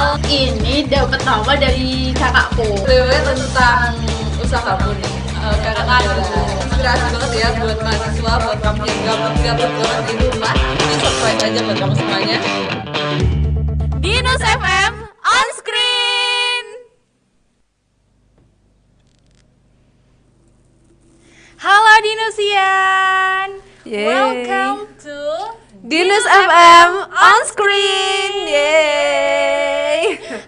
Ini dapat nama dari kakakku. Tentang usahamu nih. Karena kan inspirasi banget ya buat mahasiswa, buat kamu yang gabut-gabut banget di rumah. Ini surprise aja buat kamu semuanya. Dinus FM on screen. Halo Dinusian. Yeay. Welcome to Dinus FM on screen. Yeay.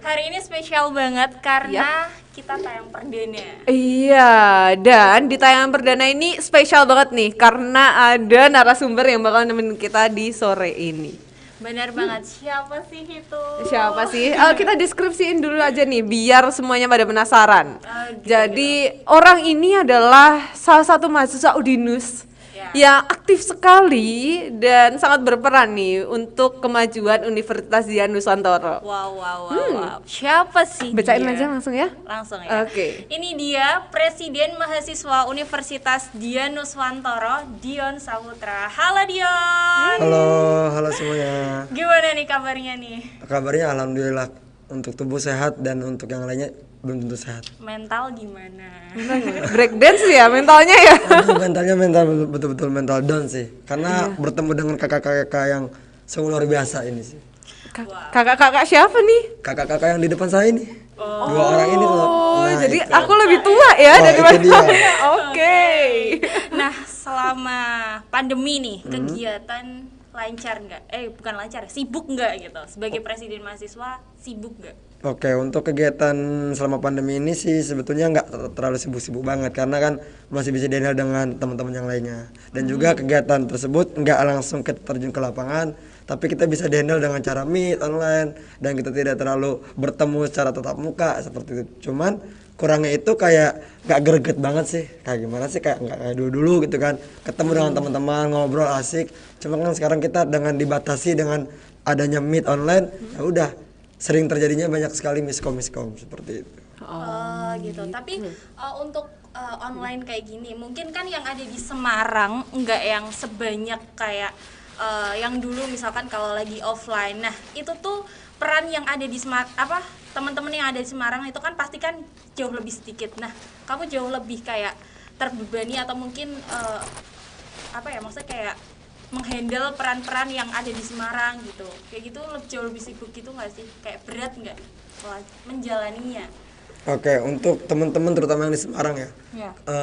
Hari ini spesial banget karena kita tayang perdana. Iya, dan di tayangan perdana ini spesial banget nih karena ada narasumber yang bakal nemenin kita di sore ini. Benar banget. Siapa sih itu? Siapa sih? Kita deskripsiin dulu aja nih biar semuanya pada penasaran. Jadi orang ini adalah salah satu mahasiswa Udinus yang aktif sekali dan sangat berperan nih untuk kemajuan Universitas Dian Nusantara. Wow. Siapa sih Bacain dia? aja langsung ya. Langsung ya. Oke. Ini dia Presiden Mahasiswa Universitas Dian Nuswantara, Dion Saputra. Halo Dion. Halo semuanya. Gimana nih kabarnya nih? Kabarnya alhamdulillah, untuk tubuh sehat dan untuk yang lainnya belum tentu sehat. Mental gimana? Breakdance ya mentalnya ya. Aduh, mentalnya betul-betul mental down sih. Karena bertemu dengan kakak-kakak yang sungguh luar biasa ini sih. Kakak-kakak siapa nih? Kakak-kakak yang di depan saya ini. Dua orang ini loh. Nah, Jadi itu. aku lebih tua ya Wah, dari itu dia. Oke. Nah, selama pandemi nih, kegiatan lancar nggak? Bukan lancar, sibuk nggak gitu? Sebagai presiden mahasiswa, sibuk nggak? Oke, untuk kegiatan selama pandemi ini sih sebetulnya nggak terlalu sibuk-sibuk banget karena kan masih bisa dihandle dengan teman-teman yang lainnya. Dan juga kegiatan tersebut nggak langsung terjun ke lapangan, tapi kita bisa dihandle dengan cara meet online dan kita tidak terlalu bertemu secara tatap muka seperti itu. Cuman kurangnya itu kayak nggak greget banget sih. Kayak gimana sih, kayak nggak kayak dulu gitu kan. Ketemu dengan teman-teman, ngobrol asik. Cuma kan sekarang kita dengan dibatasi dengan adanya meet online, ya udah sering terjadinya banyak sekali miskom seperti itu. Gitu. Tapi untuk online kayak gini, mungkin kan yang ada di Semarang nggak yang sebanyak kayak yang dulu misalkan kalau lagi offline. Nah, itu tuh peran yang ada di teman-teman yang ada di Semarang itu kan pasti kan jauh lebih sedikit. Nah, kamu jauh lebih kayak terbebani atau mungkin maksudnya kayak menghandle peran-peran yang ada di Semarang gitu. Kayak gitu jauh lebih sibuk gitu nggak sih? Kayak berat nggak menjalaninya? Oke, untuk teman-teman terutama yang di Semarang ya.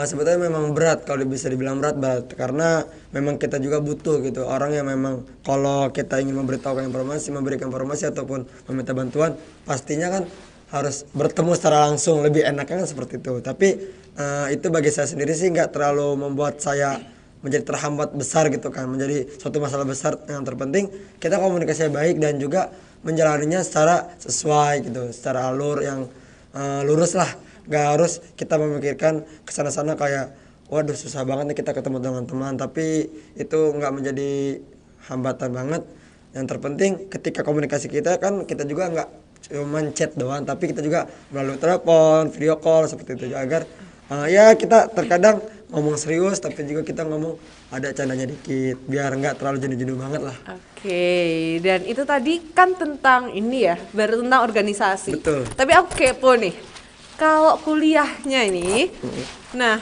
Sebetulnya memang berat, kalau bisa dibilang berat karena memang kita juga butuh gitu orang yang memang kalau kita ingin memberikan informasi ataupun meminta bantuan, pastinya kan harus bertemu secara langsung, lebih enaknya kan seperti itu. Tapi itu bagi saya sendiri sih nggak terlalu membuat saya menjadi terhambat besar gitu kan, menjadi suatu masalah besar. Yang terpenting kita komunikasinya baik dan juga menjalaninya secara sesuai gitu, secara alur yang lurus lah. Gak harus kita memikirkan kesana-sana kayak waduh susah banget nih kita ketemu dengan teman, tapi itu nggak menjadi hambatan banget. Yang terpenting ketika komunikasi kita kan kita juga nggak cuma chat doang, tapi kita juga melalui telepon, video call seperti itu agar ya kita terkadang ngomong serius tapi juga kita ngomong ada candanya dikit biar nggak terlalu jenuh-jenuh banget lah. Oke, dan itu tadi kan tentang ini ya, baru tentang organisasi. Betul. Tapi aku kepo nih, kalau kuliahnya ini, nah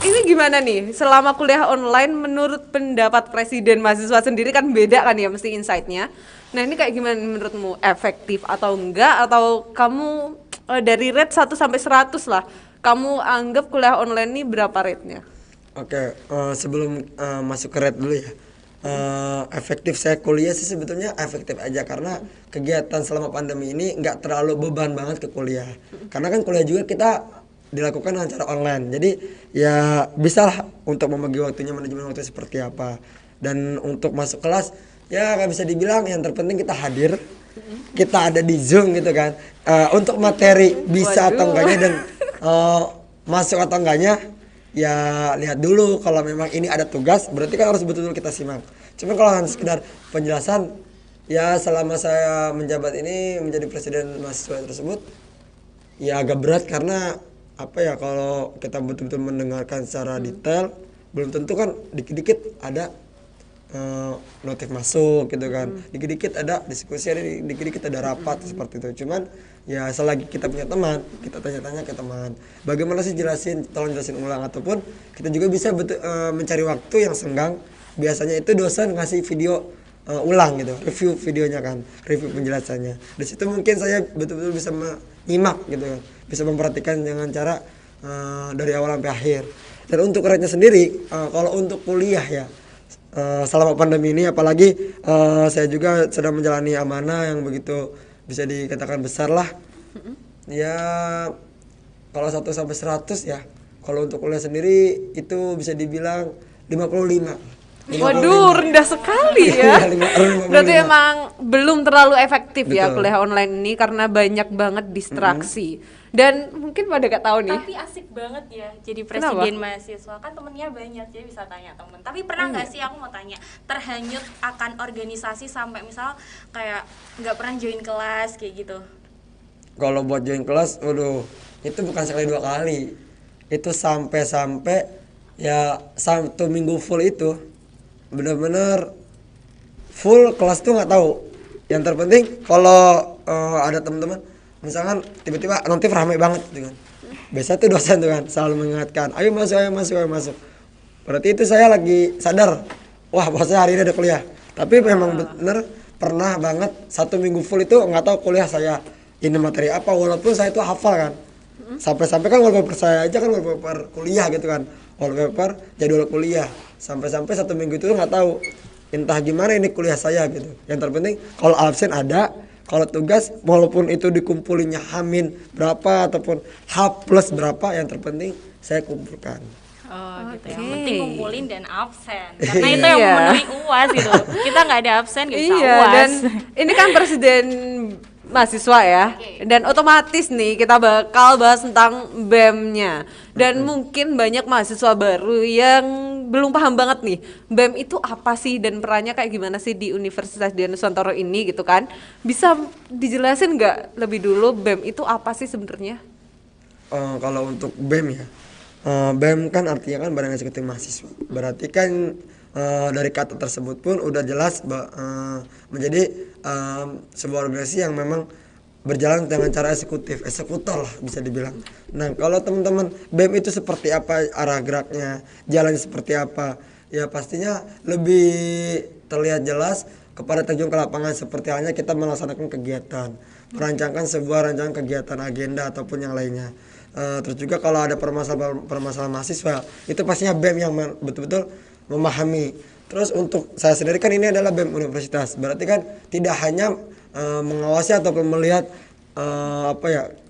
ini gimana nih? Selama kuliah online, menurut pendapat presiden mahasiswa sendiri kan beda kan ya, mesti insight-nya. Nah ini kayak gimana menurutmu, efektif atau enggak? Atau kamu dari rate 1 sampai 100 lah, kamu anggap kuliah online ini berapa rate-nya? Oke, sebelum masuk ke rate dulu ya. Efektif saya kuliah sih sebetulnya efektif aja karena kegiatan selama pandemi ini nggak terlalu beban banget ke kuliah. Karena kan kuliah juga kita dilakukan dengan cara online. Jadi ya bisa lah untuk membagi waktunya, manajemen waktu seperti apa. Dan untuk masuk kelas ya nggak bisa dibilang, yang terpenting kita hadir. Kita ada di Zoom gitu kan. Untuk materi bisa atau enggaknya dan masuk atau enggaknya ya lihat dulu. Kalau memang ini ada tugas berarti kan harus betul-betul kita simak. Cuma kalau hanya sekedar penjelasan ya selama saya menjabat ini menjadi presiden mahasiswa tersebut ya agak berat karena apa ya, kalau kita betul-betul mendengarkan secara detail belum tentu kan, dikit-dikit ada notif masuk gitu kan. Dikit-dikit ada diskusi, ada dikit-dikit ada rapat seperti itu. Cuman ya selagi kita punya teman, kita tanya-tanya ke teman. Bagaimana sih jelasin, tolong jelasin ulang, ataupun kita juga bisa mencari waktu yang senggang. Biasanya itu dosen ngasih video ulang gitu, review videonya kan, review penjelasannya. Di situ mungkin saya betul-betul bisa menyimak gitu kan, bisa memperhatikan dengan cara dari awal sampai akhir. Dan untuk keretnya sendiri, kalau untuk kuliah ya, selama pandemi ini apalagi saya juga sedang menjalani amanah yang begitu bisa dikatakan besar lah. Ya kalau 1 sampai 100 ya. Kalau untuk kuliah sendiri itu bisa dibilang 55. Waduh, rendah sekali ya. Iya, 55. Berarti emang belum terlalu efektif ya Betul. kuliah online ini karena banyak banget distraksi. Dan mungkin pada gak tahu nih. Tapi asik banget ya jadi Kenapa? presiden mahasiswa, kan temennya banyak jadi bisa tanya temen. Tapi pernah nggak sih, aku mau tanya, terhanyut akan organisasi sampai misal kayak nggak pernah join kelas kayak gitu? Kalau buat join kelas, waduh, itu bukan sekali 2 kali. Itu sampai ya 1 minggu full itu benar-benar full kelas tuh nggak tahu. Yang terpenting kalau ada teman-teman misalkan tiba-tiba nanti ramai banget gitu kan. Biasa tuh dosen tuh kan selalu mengingatkan, ayo masuk, ayo masuk, ayo masuk. Berarti itu saya lagi sadar, wah bosnya hari ini ada kuliah. Tapi memang bener pernah banget 1 minggu full itu nggak tahu kuliah saya ini materi apa, walaupun saya itu hafal kan. Sampai-sampai kan wallpaper saya aja kan wallpaper kuliah gitu kan, wallpaper jadwal kuliah. Sampai-sampai 1 minggu itu nggak tahu entah gimana ini kuliah saya gitu. Yang terpenting kalau absen ada, kalau tugas walaupun itu dikumpulinnya H- berapa ataupun H+ berapa, yang terpenting saya kumpulkan. Oh gitu ya. Oke. Yang penting kumpulin dan absen. Karena itu yang Iya. memenuhi UAS gitu. Kita nggak ada absen nggak bisa Iya, UAS. dan ini kan presiden mahasiswa ya. Dan otomatis nih kita bakal bahas tentang BEM-nya. Dan mungkin banyak mahasiswa baru yang belum paham banget nih, BEM itu apa sih dan perannya kayak gimana sih di Universitas Dian Nusantara ini gitu kan. Bisa dijelasin nggak lebih dulu BEM itu apa sih sebenarnya? Kalau untuk BEM ya, BEM kan artinya kan Badan Eksekutif Mahasiswa. Berarti kan dari kata tersebut pun udah jelas menjadi sebuah organisasi yang memang berjalan dengan cara eksekutor lah bisa dibilang. Nah kalau teman-teman BEM itu seperti apa arah geraknya, jalan seperti apa, ya pastinya lebih terlihat jelas kepada terjun ke lapangan seperti halnya kita melaksanakan kegiatan, merancangkan sebuah rancangan kegiatan, agenda ataupun yang lainnya. Terus juga kalau ada permasalahan mahasiswa itu pastinya BEM yang betul-betul memahami. Terus untuk saya sendiri kan ini adalah BEM universitas, berarti kan tidak hanya mengawasi ataupun melihat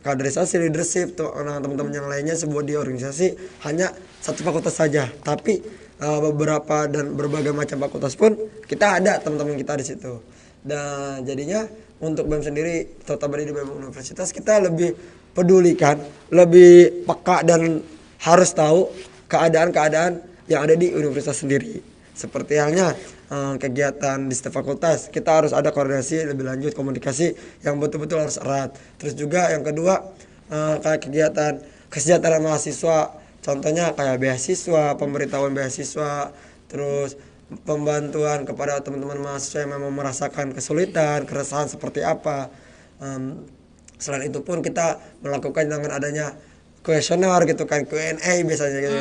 kaderisasi, leadership, teman-teman yang lainnya sebuah di organisasi hanya satu fakultas saja, tapi beberapa dan berbagai macam fakultas pun kita ada teman-teman kita di situ. Dan jadinya untuk BEM sendiri, terutama di BEM universitas, kita lebih pedulikan, lebih peka dan harus tahu keadaan-keadaan yang ada di universitas sendiri. Seperti halnya kegiatan di setiap fakultas, kita harus ada koordinasi lebih lanjut, komunikasi yang betul-betul harus erat. Terus juga yang kedua, kayak kegiatan kesejahteraan mahasiswa, contohnya kayak beasiswa, pemberitahuan beasiswa, terus pembantuan kepada teman-teman mahasiswa yang memang merasakan kesulitan, keresahan seperti apa. Selain itu pun kita melakukan dengan adanya kuesioner gitu kan, Q&A biasanya gitu.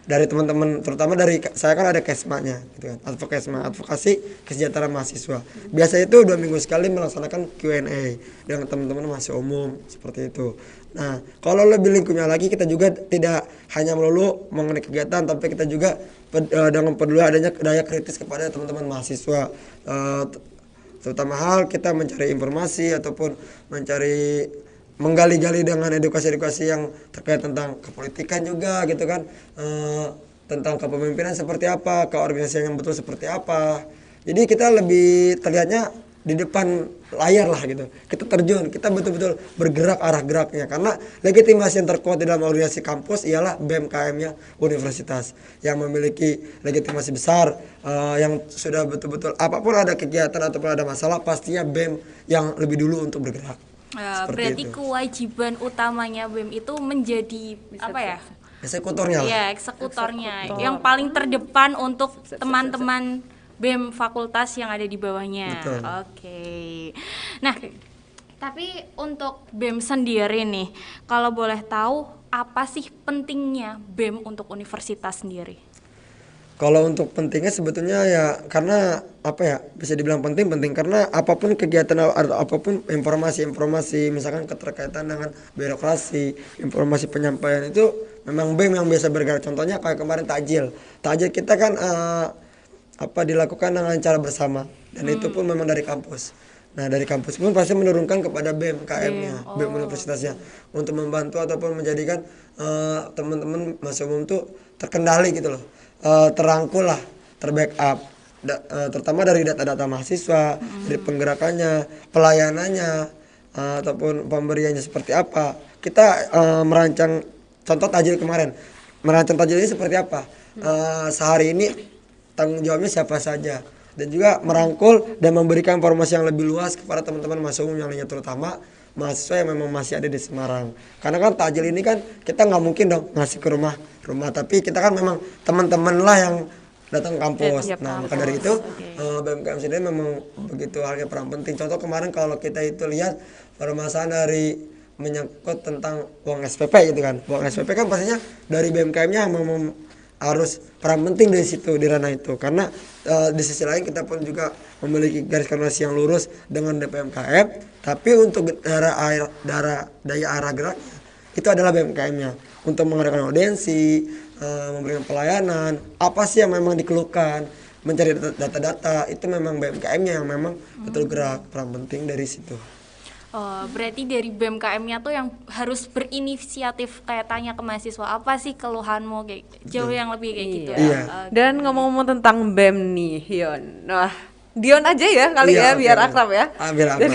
Dari teman-teman, terutama dari saya kan ada kesmanya gitu kan, advokasi kesejahteraan mahasiswa. Biasanya itu 2 minggu sekali melaksanakan Q&A dengan teman-teman mahasiswa umum seperti itu. Nah, kalau lebih lingkupnya lagi, kita juga tidak hanya melulu mengenai kegiatan, tapi kita juga dengan peduli adanya daya kritis kepada teman-teman mahasiswa. Terutama hal kita mencari informasi ataupun menggali-gali dengan edukasi-edukasi yang terkait tentang kepolitikan juga gitu kan, tentang kepemimpinan seperti apa, keorganisasian yang betul seperti apa. Jadi kita lebih terlihatnya di depan layar lah gitu. Kita terjun, kita betul-betul bergerak arah geraknya, karena legitimasi yang terkuat di dalam organisasi kampus ialah BMKM-nya universitas yang memiliki legitimasi besar, yang sudah betul-betul apapun ada kegiatan ataupun ada masalah pastinya BEM yang lebih dulu untuk bergerak. Seperti Berarti itu. kewajiban utamanya BEM itu menjadi apa ya? eksekutornya lah. Ya, eksekutornya yang paling terdepan untuk teman-teman BEM fakultas yang ada di bawahnya. Betul. Oke. Nah, tapi untuk BEM sendiri nih, kalau boleh tahu apa sih pentingnya BEM untuk universitas sendiri? Kalau untuk pentingnya sebetulnya ya karena apa ya, bisa dibilang penting karena apapun kegiatan atau apapun informasi misalkan keterkaitan dengan birokrasi, informasi penyampaian itu memang BEM yang biasa bergerak. Contohnya kayak kemarin takjil kita kan dilakukan dengan cara bersama dan itu pun memang dari kampus. Nah dari kampus pun pasti menurunkan kepada BEM KM-nya, BEM universitasnya untuk membantu ataupun menjadikan teman-teman mahasiswa umum tuh terkendali gitu loh, terangkul lah, terbackup, terutama dari data-data mahasiswa, dari penggerakannya, pelayanannya, ataupun pemberiannya seperti apa. Kita merancang contoh tajil kemarin, merancang tajil ini seperti apa, sehari ini tanggung jawabnya siapa saja, dan juga merangkul dan memberikan informasi yang lebih luas kepada teman-teman mahasiswa umum yang lainnya, terutama mahasiswa yang memang masih ada di Semarang. Karena kan takjil ini kan kita nggak mungkin dong ngasih ke rumah, tapi kita kan memang teman-teman lah yang datang kampus. Nah maka dari itu BMKM sendiri memang begitu halnya peran penting. Contoh kemarin kalau kita itu lihat permasalahan dari menyangkut tentang uang SPP gitu kan, uang SPP kan pastinya dari BMKM-nya memang harus peran penting dari situ, di ranah itu, karena di sisi lain kita pun juga memiliki garis koordinasi yang lurus dengan DPMKM, tapi untuk daya arah geraknya itu adalah BMKM-nya untuk mengadakan audiensi, memberikan pelayanan, apa sih yang memang dikeluhkan, mencari data-data, itu memang BMKM-nya yang memang betul gerak, peran penting dari situ. Oh, berarti dari BMKM-nya tuh yang harus berinisiatif kayak tanya ke mahasiswa apa sih keluhanmu, kayak jauh yang lebih kayak gitu. Iya. Dan ngomong-ngomong tentang BEM nih, Yon. Nah, Dion aja ya kali Iya, ya biar oke. akrab ya. Biar akrab.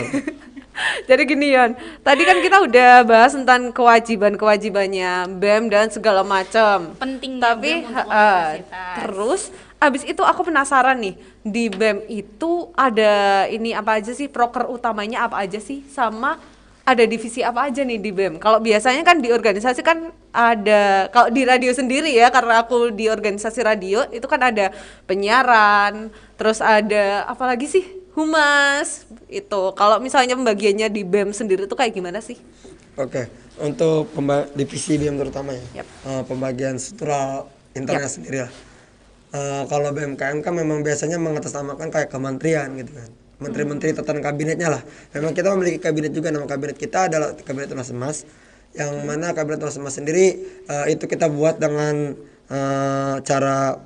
Jadi gini Yon, tadi kan kita udah bahas tentang kewajibannya BEM dan segala macam. Pentingnya Tapi BEM untuk universitas. terus abis itu aku penasaran nih, di BEM itu ada ini apa aja sih, proker utamanya apa aja sih, sama ada divisi apa aja nih di BEM? Kalau biasanya kan di organisasi kan ada, kalau di radio sendiri ya, karena aku di organisasi radio itu kan ada penyiaran, terus ada apa lagi sih, humas itu. Kalau misalnya pembagiannya di BEM sendiri itu kayak gimana sih? Oke, untuk divisi BEM terutama ya, Yap. Pembagian struktural internal sendiri lah. Kalau BMKM kan memang biasanya mengatasnamakan kayak kementerian gitu kan, menteri-menteri tatanan kabinetnya lah. Memang kita memiliki kabinet juga, nama kabinet kita adalah Kabinet Tunas Emas, yang mana Kabinet Tunas Emas sendiri itu kita buat dengan cara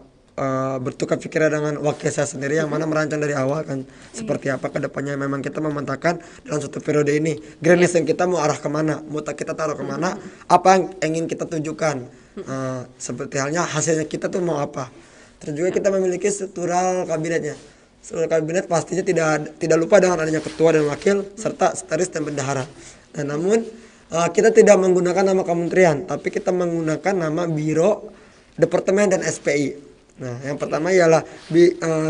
bertukar pikiran dengan wakil saya sendiri, yang mana merancang dari awal kan seperti apa ke depannya. Memang kita memetakan dalam satu periode ini grand vision kita mau arah kemana, mau kita taruh kemana, apa yang ingin kita tujukan, seperti halnya hasilnya kita tuh mau apa. Terus juga kita memiliki struktural kabinetnya. Struktural kabinet pastinya tidak lupa dengan adanya ketua dan wakil serta sekretaris dan bendahara. Nah, namun kita tidak menggunakan nama kementerian, tapi kita menggunakan nama biro, departemen dan SPI. Nah, yang pertama ialah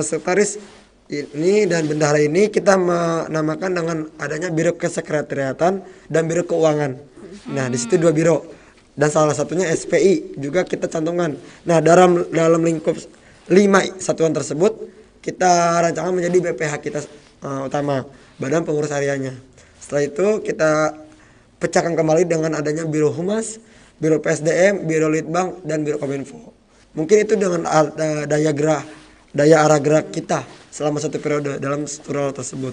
sekretaris ini dan bendahara ini kita menamakan dengan adanya biro kesekretariatan dan biro keuangan. Nah, di situ dua biro. Dan salah satunya SPI juga kita cantumkan. Nah, dalam lingkup 5 satuan tersebut kita rancangan menjadi BPH kita utama, Badan Pengurus Hariannya. Setelah itu kita pecahkan kembali dengan adanya Biro Humas, Biro PSDM, Biro Litbang, dan Biro Kominfo. Mungkin itu dengan daya arah gerak kita selama satu periode dalam struktural tersebut.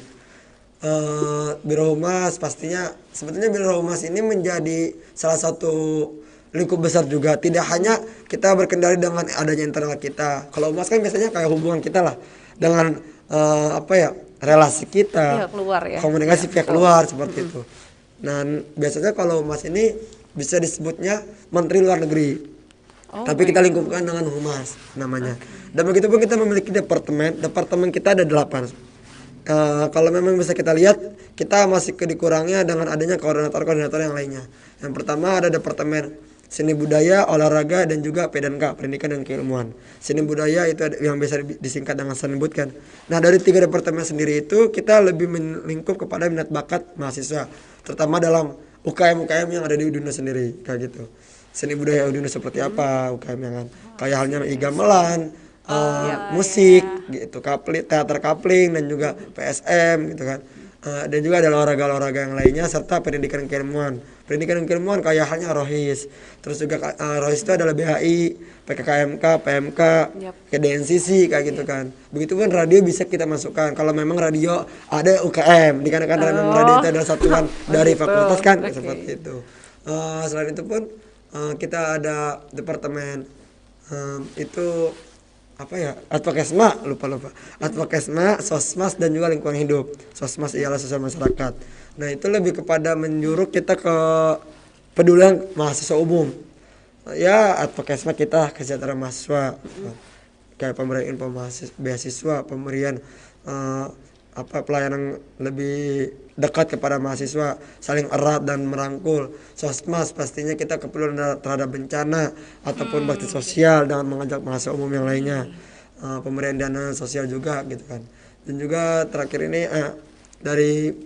Biro Humas pastinya, sebetulnya Biro Humas ini menjadi salah satu lingkup besar juga, tidak hanya kita berkendali dengan adanya internal kita. Kalau Humas kan biasanya kayak hubungan kita lah dengan relasi kita, Pihak luar ya. komunikasi pihak luar seperti itu. Nah, biasanya kalau Humas ini bisa disebutnya Menteri Luar Negeri, tapi kita lingkupkan dengan Humas namanya. Dan begitu pun kita memiliki departemen kita ada 8. Kalau memang bisa kita lihat, kita masih dikurangnya dengan adanya koordinator yang lainnya. Yang pertama ada departemen Seni Budaya, Olahraga, dan juga PDNK, Pendidikan dan Keilmuan. Seni Budaya itu yang biasa disingkat dengan Senbud kan. Nah, dari 3 departemen sendiri itu kita lebih melingkup kepada minat bakat mahasiswa, terutama dalam UKM yang ada di dunia sendiri kayak gitu. seni budaya Udinus seperti apa UKM-nya kan. Kayak halnya gamelan, musik gitu, teater kapling dan juga PSM gitu kan. Dan juga ada olahraga-olahraga yang lainnya serta pendidikan keilmuan. Pendidikan keilmuan kayak halnya Rohis. Terus juga Rohis itu adalah BHI, PKKMK, PMK, KDNCC kayak gitu kan. Begitupun radio bisa kita masukkan. Kalau memang radio ada UKM, dikarenakan radio itu adalah satuan dari fakultas kan seperti itu. Selain itu pun kita ada departemen itu apa ya, Advokesma, lupa Advokesma, Sosmas dan juga lingkungan hidup. Sosmas ialah sosial masyarakat. Nah itu lebih kepada menjuruk kita ke pedulian mahasiswa umum. Ya Advokesma kita kesejahteraan mahasiswa, kayak pemberian info beasiswa, pemberian pelayanan lebih dekat kepada mahasiswa, saling erat dan merangkul. Sosmas pastinya kita keperluan terhadap bencana ataupun bakti sosial dengan mengajak mahasiswa umum yang lainnya. Pemberian dana sosial juga gitu kan. Dan juga terakhir ini dari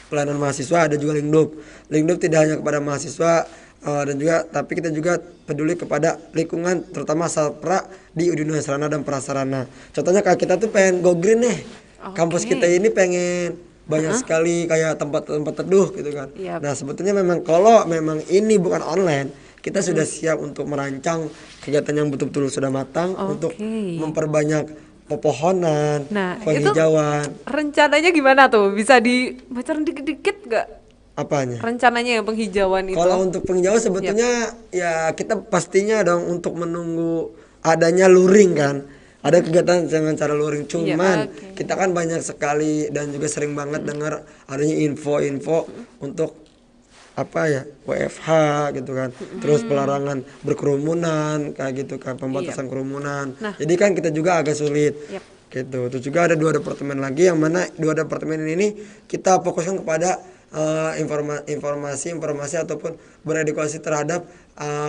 pelayanan mahasiswa ada juga Lingdup. Lingdup tidak hanya kepada mahasiswa dan juga tapi kita juga peduli kepada lingkungan terutama Salpra di Udinus Sarana dan Prasarana. Contohnya kayak kita tuh pengen go green nih. Kampus kita ini pengen banyak sekali kayak tempat-tempat teduh gitu kan. Nah sebetulnya memang kalau memang ini bukan online, kita sudah siap untuk merancang kegiatan yang betul-betul sudah matang untuk memperbanyak pepohonan, penghijauan. Rencananya gimana tuh? Bisa dibocorin dikit-dikit nggak? Apanya? Rencananya yang penghijauan itu. Kalau untuk penghijauan sebetulnya ya kita pastinya dong untuk menunggu adanya luring kan. Ada kegiatan dengan cara luring, cuman kita kan banyak sekali dan juga sering banget dengar adanya info-info untuk apa ya, WFH gitu kan. Terus pelarangan berkerumunan kayak gitu kan, pembatasan kerumunan. Jadi kan kita juga agak sulit. Gitu. Terus juga ada 2 departemen lagi yang mana 2 departemen ini kita fokuskan kepada informasi ataupun beredukasi terhadap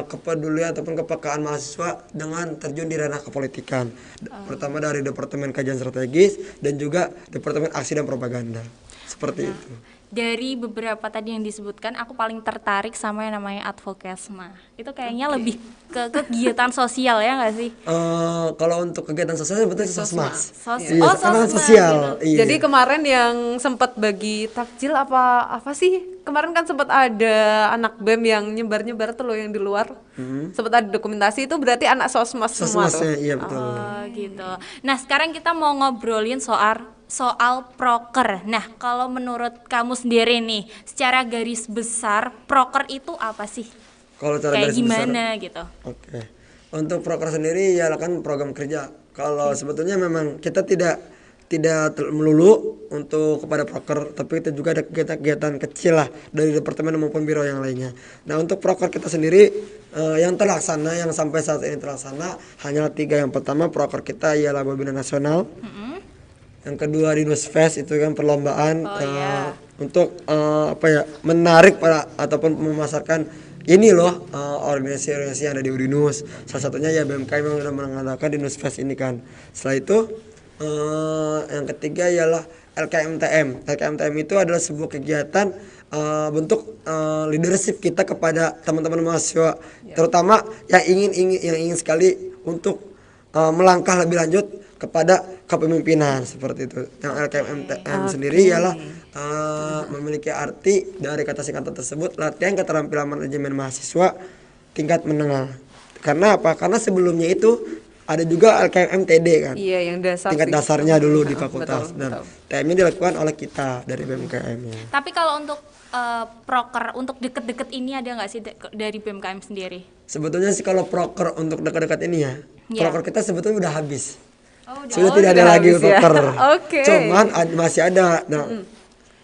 kepedulian ataupun kepekaan mahasiswa dengan terjun di ranah kepolitikan. Pertama dari Departemen Kajian Strategis dan juga Departemen Aksi dan Propaganda. Seperti itu. Dari beberapa tadi yang disebutkan, aku paling tertarik sama yang namanya Advokesma. Itu kayaknya lebih ke kegiatan sosial ya nggak sih? Kalau untuk kegiatan sosial sebetulnya Sosmas. Sosmas Sosial. gitu. Iya. Jadi kemarin yang sempat bagi takjil apa sih? Kemarin kan sempat ada anak BEM yang nyebar-nyebar tuh loh yang di luar. Sempat ada dokumentasi, itu berarti anak Sosmas semua tuh. Iya betul. Oh gitu. Nah sekarang kita mau ngobrolin soal proker. Nah kalau menurut kamu sendiri nih, secara garis besar proker itu apa sih? Kalau cara Kayak garis gimana besar, gitu? Oke. Untuk proker sendiri ya kan program kerja. Kalau sebetulnya memang kita tidak melulu untuk kepada proker, tapi kita juga ada kegiatan-kegiatan kecil lah dari departemen maupun biro yang lainnya. Nah untuk proker kita sendiri yang terlaksana, yang sampai saat ini terlaksana hanya 3. Yang pertama proker kita ialah Webinar Nasional. Yang kedua Dinus Fest itu kan perlombaan untuk menarik para ataupun memasarkan ini loh organisasi-organisasi yang ada di Udinus. Salah satunya ya BMKM yang sudah mengadakan Dinus Fest ini kan. Setelah itu yang ketiga ialah LKMTM. LKMTM itu adalah sebuah kegiatan bentuk leadership kita kepada teman-teman mahasiswa, terutama yang ingin sekali untuk melangkah lebih lanjut kepada kepemimpinan seperti itu. Yang LKMTM sendiri ialah memiliki arti dari kata singkatan tersebut, latihan keterampilan manajemen mahasiswa tingkat menengah. Karena apa? Karena sebelumnya itu ada juga LKMTD kan. Iya, yang dasar. Tingkat dasarnya dulu di fakultas. Betul. Dan TM-nya dilakukan oleh kita dari BMKM-nya. Tapi kalau untuk proker untuk deket-deket ini ada nggak sih dari BMKM sendiri? Sebetulnya sih kalau proker untuk dekat-dekat ini ya, proker kita sebetulnya udah habis. Sudah Oh, tidak ada udah lagi habis ya. proker. Oke. Cuman masih ada. Nah,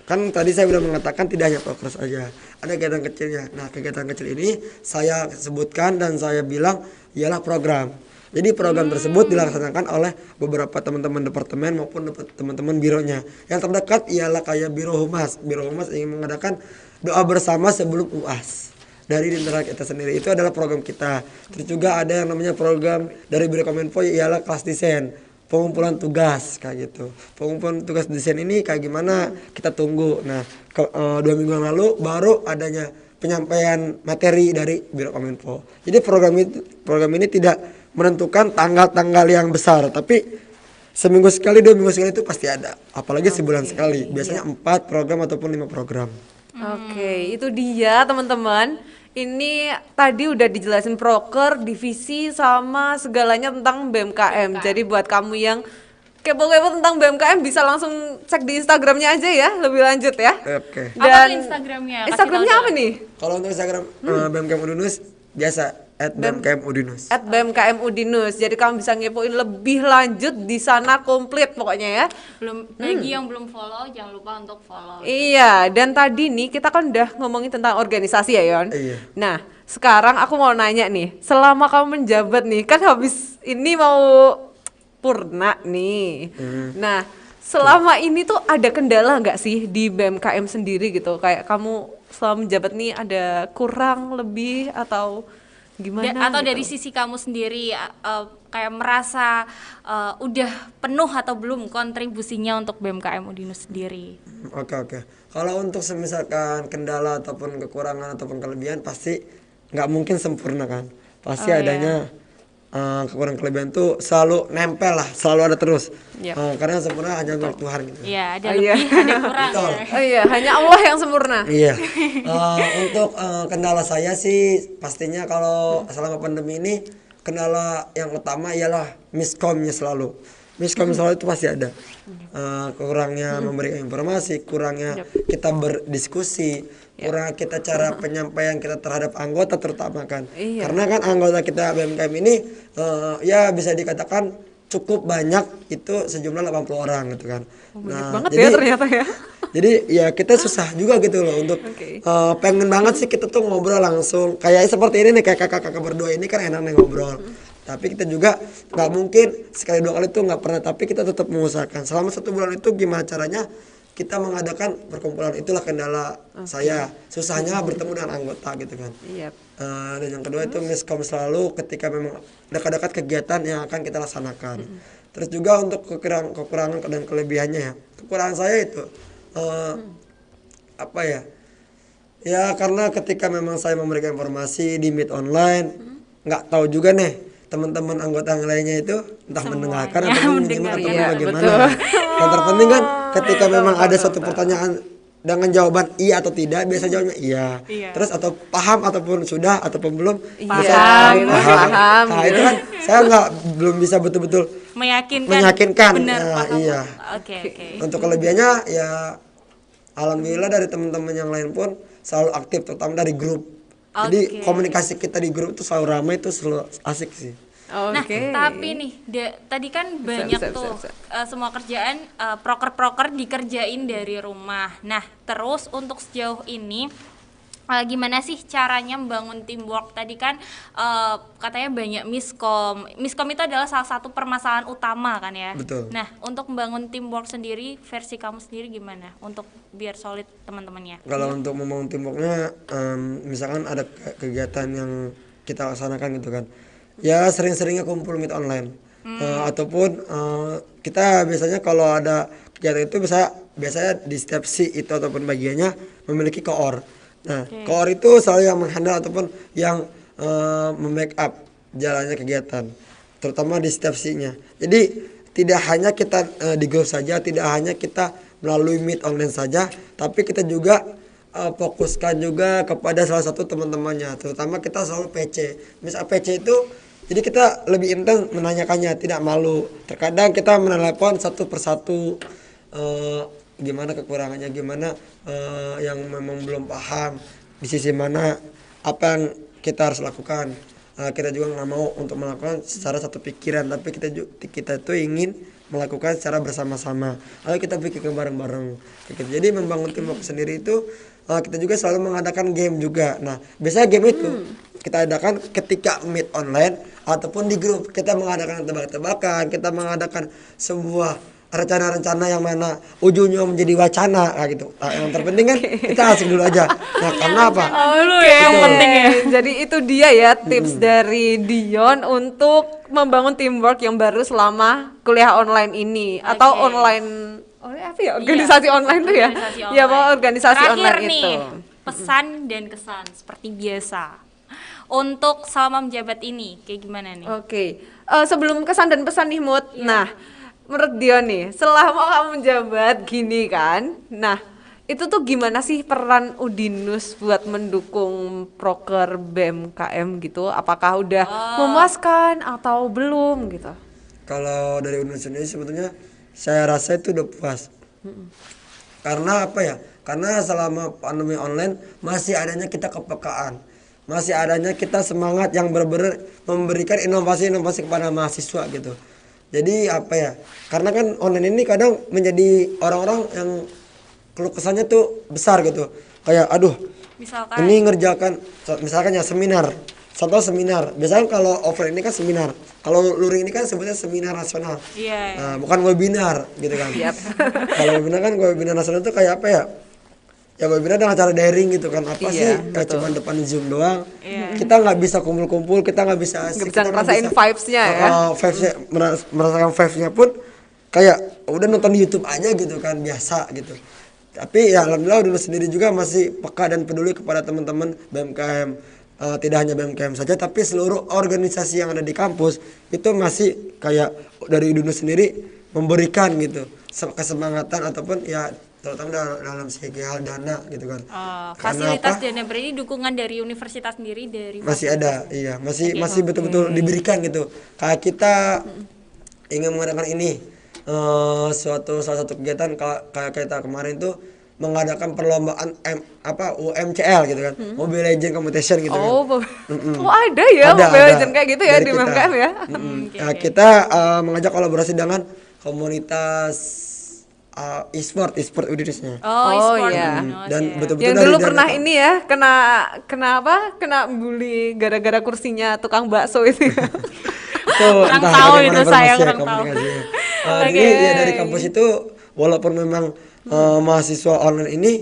kan tadi saya sudah mengatakan tidak hanya proker saja, ada kegiatan kecilnya. Nah, kegiatan kecil ini saya sebutkan dan saya bilang ialah program. Jadi program tersebut dilaksanakan oleh beberapa teman-teman departemen maupun teman-teman bironya. Yang terdekat ialah kayak Biro Humas. Biro Humas ingin mengadakan doa bersama sebelum UAS. Dari internal kita sendiri, itu adalah program kita. Terus juga ada yang namanya program dari Biro Kominfo ialah kelas desain, pengumpulan tugas kayak gitu. Pengumpulan tugas desain ini kayak gimana kita tunggu. Nah 2 minggu yang lalu baru adanya penyampaian materi dari Biro Kominfo. Jadi program ini tidak menentukan tanggal-tanggal yang besar, tapi seminggu sekali, 2 minggu sekali itu pasti ada. Apalagi sebulan sekali. Biasanya 4 program ataupun 5 program. Oke, itu dia teman-teman. Ini tadi udah dijelasin proker, divisi sama segalanya tentang BMKM. Jadi buat kamu yang kepo-kepo tentang BMKM bisa langsung cek di Instagramnya aja ya, lebih lanjut ya. Oke. Apa tuh Instagramnya? Kasih Instagramnya tahu apa dong. nih? Kalau untuk Instagram BMKM Udinus biasa @BMKM Udinus. @BMKM Udinus. Jadi kamu bisa ngepoin lebih lanjut di sana komplit pokoknya ya. Belum bagi yang belum follow jangan lupa untuk follow. Iya, dan tadi nih kita kan udah ngomongin tentang organisasi ya Yon. Iya. Nah, sekarang aku mau nanya nih, selama kamu menjabat nih, kan habis ini mau purna nih. Nah, selama ini tuh ada kendala nggak sih di BMKM sendiri gitu? Kayak kamu selama menjabat nih ada kurang lebih atau gimana? Atau gitu? dari sisi kamu sendiri kayak merasa udah penuh atau belum kontribusinya untuk BMKM Udinus sendiri? Oke. Kalau untuk misalkan kendala ataupun kekurangan ataupun kelebihan pasti nggak mungkin sempurna kan. Pasti adanya kekurangan kelebihan tuh selalu nempel lah, selalu ada terus. Karena yang sempurna hanya milik Tuhan gitu. Iya, ada lebih, ada kurang. Betul. Ya. Oh iya, hanya Allah yang sempurna. Iya. Untuk kendala saya sih pastinya kalau selama pandemi ini kendala yang utama ialah miskomnya selalu. Miskom selalu itu pasti ada. Kurangnya memberikan informasi, kurangnya kita berdiskusi, kurangnya kita cara penyampaian kita terhadap anggota terutama kan. Karena kan anggota kita BMKM ini ya bisa dikatakan cukup banyak, itu sejumlah 80 orang gitu kan. Banyak banget ya ternyata ya. Jadi ya kita susah juga gitu loh untuk pengen banget sih kita tuh ngobrol langsung kayak seperti ini nih, kayak kakak-kakak berdua ini kan enak nih ngobrol. Tapi kita juga nggak mungkin sekali 2 kali tuh nggak pernah, tapi kita tetap mengusahakan selama 1 bulan itu gimana caranya kita mengadakan perkumpulan. Itulah kendala saya, susahnya bertemu dengan anggota gitu kan. Dan yang kedua itu miskom selalu ketika memang dekat-dekat kegiatan yang akan kita laksanakan. Terus juga untuk kekurangan dan kelebihannya ya, kekurangan saya itu apa ya? Ya karena ketika memang saya memberikan informasi di meet online, nggak tahu juga nih teman-teman anggota yang lainnya itu entah mendengarkan atau menyimak atau bagaimana. Yang terpenting kan ketika memang ada suatu pertanyaan dengan jawaban iya atau tidak, biasa jawabnya iya. Terus atau paham ataupun sudah ataupun belum, Paham. Nah itu kan saya belum bisa betul-betul meyakinkan. Benar, Nah, paham. iya. Oke. Untuk kelebihannya ya alhamdulillah dari teman-teman yang lain pun selalu aktif, terutama dari grup. Jadi komunikasi kita di grup itu selalu ramai, itu selalu asik sih. Nah, tapi nih tadi kan banyak semua kerjaan proker-proker dikerjain dari rumah. Nah, terus untuk sejauh ini gimana sih caranya membangun teamwork? Tadi kan katanya banyak miskom. Miskom itu adalah salah satu permasalahan utama kan ya. Betul. Nah, untuk membangun teamwork sendiri, versi kamu sendiri gimana untuk biar solid teman-temannya? Kalau untuk membangun teamworknya, misalkan ada kegiatan yang kita laksanakan gitu kan, ya sering-seringnya kumpul meet online. Ataupun kita biasanya kalau ada kegiatan itu biasanya di setiap si itu ataupun bagiannya memiliki koor. Nah, koor itu selalu yang menghandle ataupun yang membackup jalannya kegiatan, terutama di setiap si-nya. Jadi tidak hanya kita di grup saja, tidak hanya kita melalui meet online saja, tapi kita juga fokuskan juga kepada salah satu teman-temannya, terutama kita selalu PC. Misal PC itu, jadi kita lebih intens menanyakannya, tidak malu. Terkadang kita menelepon satu persatu, gimana kekurangannya, gimana yang memang belum paham, di sisi mana apa yang kita harus lakukan. Kita juga nggak mau untuk melakukan secara satu pikiran, tapi kita tuh ingin melakukan secara bersama-sama. Lalu kita pikirkan bareng-bareng. Jadi membangun teamwork sendiri itu kita juga selalu mengadakan game juga. Nah, biasanya game itu kita adakan ketika meet online ataupun di grup. Kita mengadakan tebak-tebakan, kita mengadakan sebuah rencana-rencana yang mana ujungnya menjadi wacana gitu. Nah, yang terpenting kan kita asik dulu aja. Nah, karena apa? Yang penting ya. Jadi itu dia ya tips dari Dion untuk membangun teamwork yang baru selama kuliah online ini atau online apa ya? Organisasi online tuh ya. Organisasi Ya, mau online. organisasi Terakhir online nih, itu. pesan dan kesan seperti biasa. Untuk selama menjabat ini kayak gimana nih? Oke, sebelum kesan dan pesan nih Mut. Nah, menurut Dion nih, selama kamu menjabat gini kan, nah itu tuh gimana sih peran Udinus buat mendukung proker BMKM gitu? Apakah udah memuaskan atau belum gitu? Kalau dari Udinus sendiri sebetulnya saya rasa itu udah puas. Karena apa ya? Karena selama pandemi online masih adanya kita kepekaan, masih adanya kita semangat yang benar-benar memberikan inovasi-inovasi kepada mahasiswa gitu. Jadi apa ya? Karena kan online ini kadang menjadi orang-orang yang keluh kesahnya tuh besar gitu. Kayak aduh, Misalkan ini ngerjakan misalkan ya seminar. Contoh seminar. Biasanya kalau offline ini kan seminar. Kalau luring ini kan sebetulnya seminar nasional. Iya. Nah, bukan webinar gitu kan. Kalau webinar kan webinar nasional itu kayak apa ya? Ya webinar dengan cara daring gitu kan. Apa sih? Kayak cuma depan Zoom doang. Kita nggak bisa kumpul-kumpul, kita nggak bisa asik, Nggak bisa kita ngerasain vibes-nya ya. Vibes-nya, merasakan vibes-nya pun kayak udah nonton di YouTube aja gitu kan, biasa gitu. Tapi ya alhamdulillah dulu sendiri juga masih peka dan peduli kepada teman-teman BMKM. Tidak hanya BMKM saja, tapi seluruh organisasi yang ada di kampus itu masih kayak dari Udinus sendiri memberikan gitu kesemangatan ataupun ya terutama dalam segi hal dana gitu kan. fasilitas dana berarti dukungan dari universitas sendiri dari Masih ada, iya masih betul-betul diberikan gitu. Kayak kita ingin mengadakan ini salah satu kegiatan kayak kita kemarin tuh mengadakan perlombaan UMCL gitu kan, Mobile Legend Competition gitu kan. Oh ada ya Mobile Legend kayak gitu ya dari di kita. BMKM ya. Kita mengajak kolaborasi dengan komunitas e-sport Udinusnya. e-sport iya. Dan betul-betul Yang dari dulu dana- pernah ini ya kena bully gara-gara kursinya tukang bakso itu. Tuh, Kurang entah tahu bagaimana itu saya, informasi ya, kurang tahu. komunikasinya. Jadi ya dari kampus itu walaupun memang mahasiswa online ini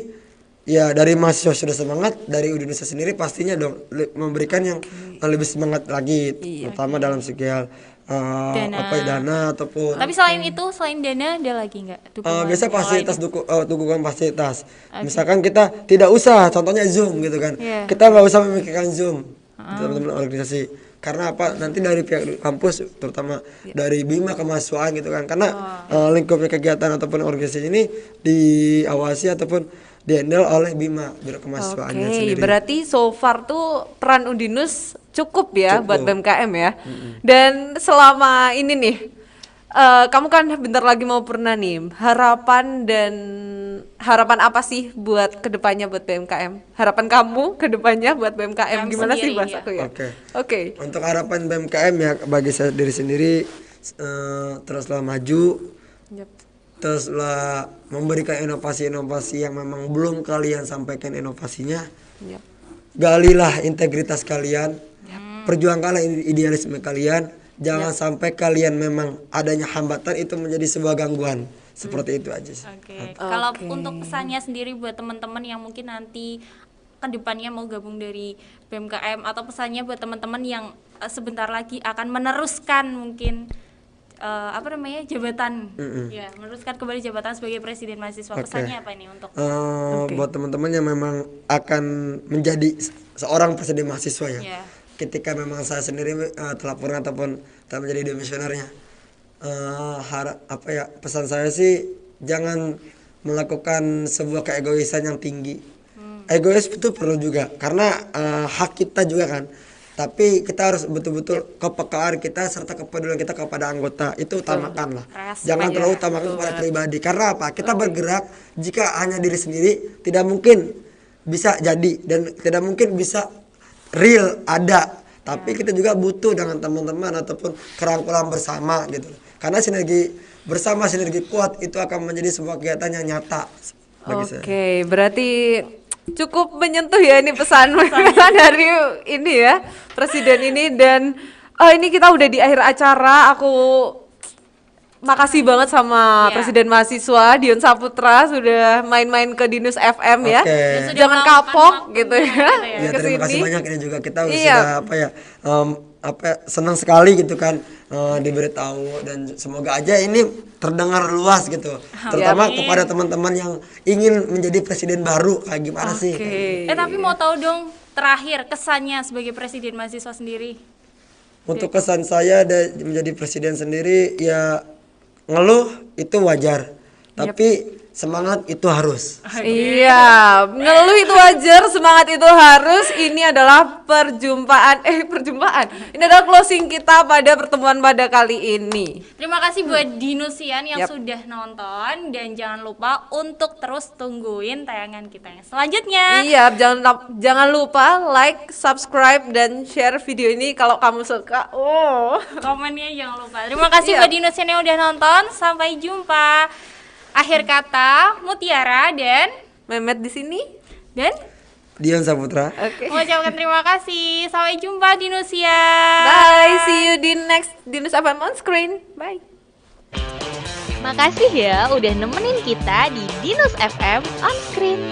ya dari mahasiswa sudah semangat, dari Udinus sendiri pastinya dong memberikan yang lebih semangat lagi, terutama dalam segi hal dana ataupun Tapi selain itu, selain dana ada lagi nggak dukungan biasa yang fasilitas lain? dukungan fasilitas. Misalkan kita tidak usah, contohnya Zoom gitu kan. Iya. Kita nggak usah memikirkan Zoom, teman-teman organisasi. Karena apa? Nanti dari pihak kampus, terutama dari Bima kemahasiswaan gitu kan. Karena lingkupnya kegiatan ataupun organisasi ini diawasi ataupun dihandle oleh Bima Biro Kemahasiswaannya Oke, sendiri. berarti so far tuh peran Udinus cukup ya Cukup. buat BMKM ya. Dan selama ini nih, kamu kan bentar lagi mau purna nih. Harapan apa sih buat kedepannya buat BMKM? Harapan kamu kedepannya buat BMKM Yang gimana sih sendiri, bahasaku ya? Oke. Untuk harapan BMKM ya bagi saya diri sendiri teruslah maju, teruslah memberikan inovasi-inovasi yang memang belum kalian sampaikan inovasinya. Yap. Galilah integritas kalian, perjuangkanlah idealisme kalian. Jangan sampai kalian memang adanya hambatan itu menjadi sebuah gangguan. Seperti itu aja sih. Oke. Kalau untuk pesannya sendiri buat teman-teman yang mungkin nanti ke depannya mau gabung dari BMKM atau pesannya buat teman-teman yang sebentar lagi akan meneruskan mungkin jabatan, ya meneruskan kembali jabatan sebagai presiden mahasiswa. Pesannya apa ini untuk Buat teman-teman yang memang akan menjadi seorang presiden mahasiswa ya. Ya. Ketika memang saya sendiri telah pernah ataupun telah menjadi demisionernya, pesan saya sih jangan melakukan sebuah keegoisan yang tinggi. Egois itu perlu juga karena hak kita juga kan. Tapi kita harus betul-betul kepekaan kita serta kepedulian kita kepada anggota itu utamakan lah. Jangan terlalu utamakan kepada pribadi. Karena apa? Kita bergerak jika hanya diri sendiri tidak mungkin bisa jadi dan tidak mungkin bisa real ada. Tapi kita juga butuh dengan teman-teman ataupun kerangkulan bersama gitu. Karena sinergi bersama, sinergi kuat itu akan menjadi sebuah kegiatan yang nyata bagi saya. Oke, berarti cukup menyentuh ya ini pesan dari ini ya presiden ini. Dan ini kita udah di akhir acara. Aku makasih banget sama Iya. Presiden Mahasiswa Dion Saputra sudah main-main ke Dinus FM ya. Oke. Dan sudah Jangan meluangkan kapok waktunya gitu ya. Ya, terima kasih kesini. banyak ini juga kita Iya. sudah senang sekali gitu kan diberitahu, dan semoga aja ini terdengar luas gitu. Terutama Amin. kepada teman-teman yang ingin menjadi presiden baru kayak gimana sih? Oke. Tapi mau tahu dong terakhir kesannya sebagai presiden mahasiswa sendiri. Untuk kesan saya menjadi presiden sendiri ya, ngeluh itu wajar, tapi semangat itu harus. Iya, ngeluh itu wajar, semangat itu harus. Ini adalah perjumpaan. Ini adalah closing kita pada pertemuan pada kali ini. Terima kasih buat Dinusian yang Yap. sudah nonton, dan jangan lupa untuk terus tungguin tayangan kita yang selanjutnya. Iya, jangan lupa like, subscribe, dan share video ini kalau kamu suka. Oh. Komennya jangan lupa. Terima kasih Iya. buat Dinusian yang udah nonton. Sampai jumpa. Akhir kata, Mutiara dan Mehmet di sini. Dion Saputra. Oke. mengucapkan terima kasih. Sampai jumpa Dinusian. Bye, see you di next Dinus FM on screen. Bye. Makasih ya udah nemenin kita di Dinus FM on screen.